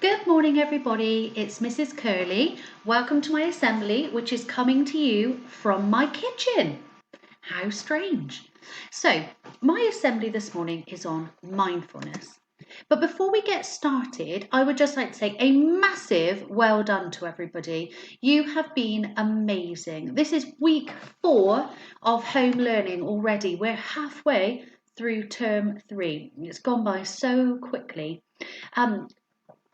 Good morning, everybody. It's Mrs. Curley. Welcome to my assembly, which is coming to you from my kitchen. How strange. So, my assembly this morning is on mindfulness. But before we get started, I would just like to say a massive well done to everybody. You have been amazing. This is week 4 of home learning already. We're halfway through term 3. It's gone by so quickly.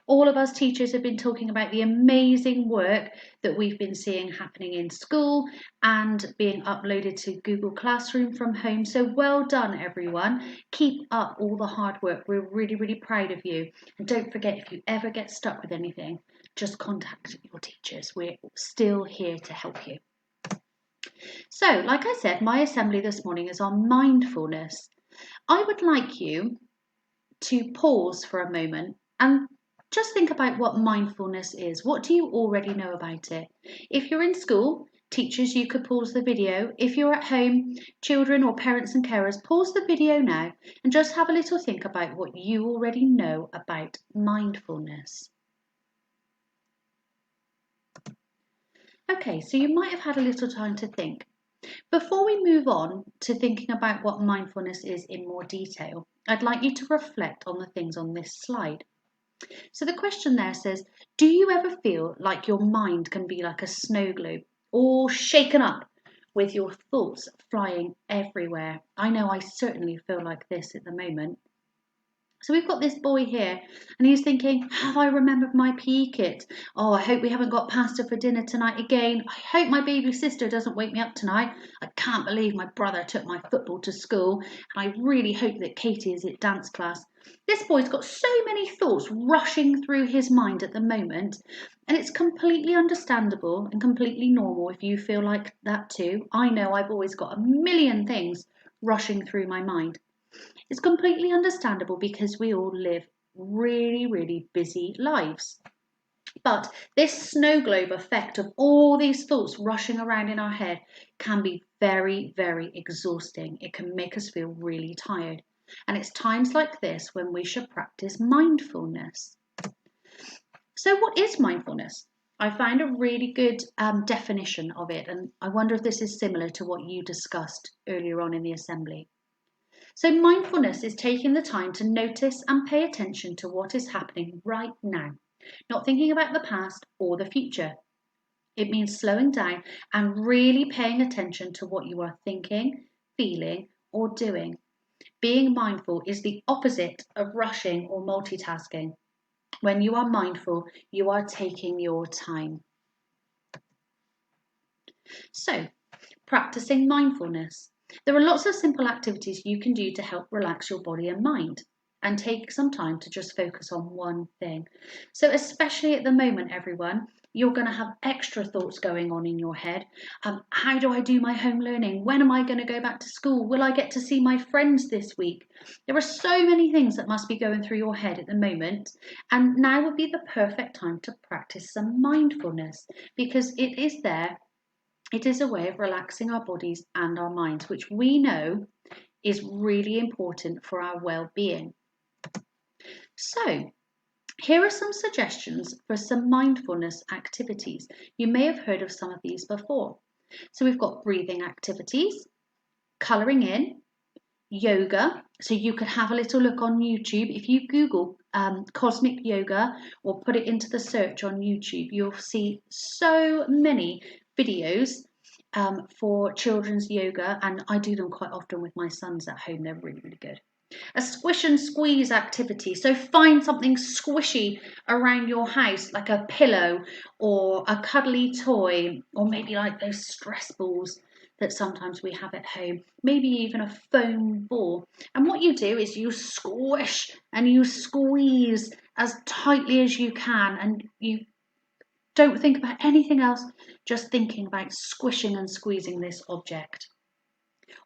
All of us teachers have been talking about the amazing work that we've been seeing happening in school and being uploaded to Google Classroom from home. So well done, everyone. Keep up all the hard work. We're really, really proud of you. And don't forget, if you ever get stuck with anything, just contact your teachers. We're still here to help you. So, like I said, my assembly this morning is on mindfulness. I would like you to pause for a moment and just think about what mindfulness is. What do you already know about it? If you're in school, teachers, you could pause the video. If you're at home, children or parents and carers, pause the video now and just have a little think about what you already know about mindfulness. Okay, so you might have had a little time to think. Before we move on to thinking about what mindfulness is in more detail, I'd like you to reflect on the things on this slide. So the question there says, do you ever feel like your mind can be like a snow globe, all shaken up with your thoughts flying everywhere? I know I certainly feel like this at the moment. So we've got this boy here and he's thinking, have I remembered my PE kit? Oh, I hope we haven't got pasta for dinner tonight again. I hope my baby sister doesn't wake me up tonight. I can't believe my brother took my football to school. And I really hope that Katie is at dance class. This boy's got so many thoughts rushing through his mind at the moment. And it's completely understandable and completely normal if you feel like that too. I know I've always got a million things rushing through my mind. It's completely understandable because we all live really, really busy lives. But this snow globe effect of all these thoughts rushing around in our head can be very, very exhausting. It can make us feel really tired. And it's times like this when we should practice mindfulness. So, what is mindfulness? I found a really good definition of it, and I wonder if this is similar to what you discussed earlier on in the assembly. So mindfulness is taking the time to notice and pay attention to what is happening right now, not thinking about the past or the future. It means slowing down and really paying attention to what you are thinking, feeling, or doing. Being mindful is the opposite of rushing or multitasking. When you are mindful, you are taking your time. So, practicing mindfulness. There are lots of simple activities you can do to help relax your body and mind and take some time to just focus on one thing. So especially at the moment, everyone, you're going to have extra thoughts going on in your head. How do I do my home learning? When am I going to go back to school? Will I get to see my friends this week? There are so many things that must be going through your head at the moment. And now would be the perfect time to practice some mindfulness because it is there. It is a way of relaxing our bodies and our minds, which we know is really important for our well-being. So, here are some suggestions for some mindfulness activities. You may have heard of some of these before. So we've got breathing activities, colouring in, yoga. So you could have a little look on YouTube. If you Google cosmic yoga or put it into the search on YouTube, you'll see so many videos for children's yoga, and I do them quite often with my sons at home. They're really, really good. A squish and squeeze activity. So find something squishy around your house, like a pillow or a cuddly toy, or maybe like those stress balls that sometimes we have at home, maybe even a foam ball. And what you do is you squish and you squeeze as tightly as you can, and you don't think about anything else, just thinking about squishing and squeezing this object.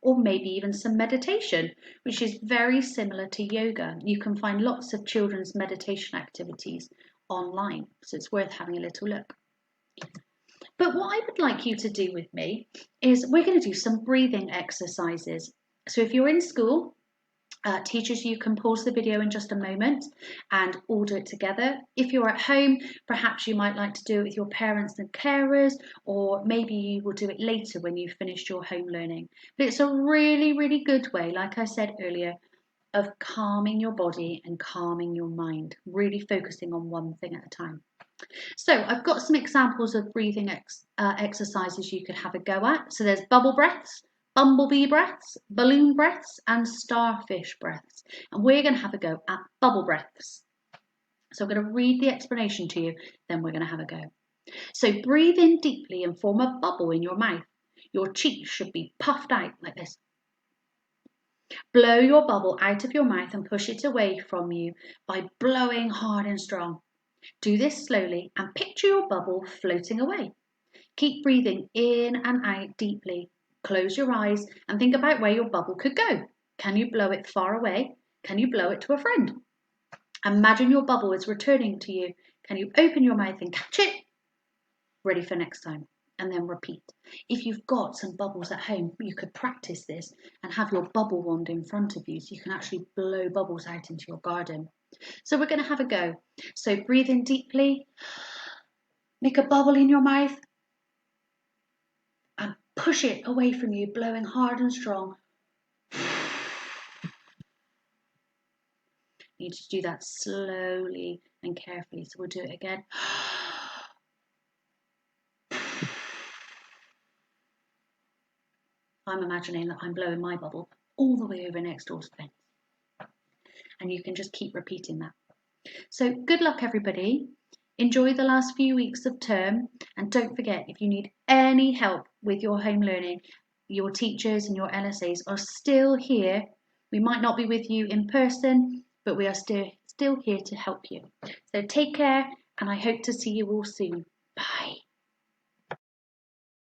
Or maybe even some meditation, which is very similar to yoga. You can find lots of children's meditation activities online, so it's worth having a little look. But what I would like you to do with me is we're going to do some breathing exercises. So if you're in school, Teachers, you can pause the video in just a moment and all do it together. If you're at home, perhaps you might like to do it with your parents and carers, or maybe you will do it later when you've finished your home learning. But it's a really, really good way, like I said earlier, of calming your body and calming your mind, really focusing on one thing at a time. So I've got some examples of breathing exercises you could have a go at. So there's bubble breaths, bumblebee breaths, balloon breaths, and starfish breaths. And we're going to have a go at bubble breaths. So I'm going to read the explanation to you, then we're going to have a go. So breathe in deeply and form a bubble in your mouth. Your cheeks should be puffed out like this. Blow your bubble out of your mouth and push it away from you by blowing hard and strong. Do this slowly and picture your bubble floating away. Keep breathing in and out deeply. Close your eyes and think about where your bubble could go. Can you blow it far away? Can you blow it to a friend? Imagine your bubble is returning to you. Can you open your mouth and catch it? Ready for next time. And then repeat. If you've got some bubbles at home, you could practice this and have your bubble wand in front of you so you can actually blow bubbles out into your garden. So we're going to have a go. So breathe in deeply, make a bubble in your mouth and push it away from you, blowing hard and strong. You need to do that slowly and carefully. So we'll do it again. I'm imagining that I'm blowing my bubble all the way over next door to the fence. And you can just keep repeating that. So good luck, everybody. Enjoy the last few weeks of term. And don't forget, if you need any help with your home learning, your teachers and your LSAs are still here. We might not be with you in person, but we are still here to help you. So take care, and I hope to see you all soon.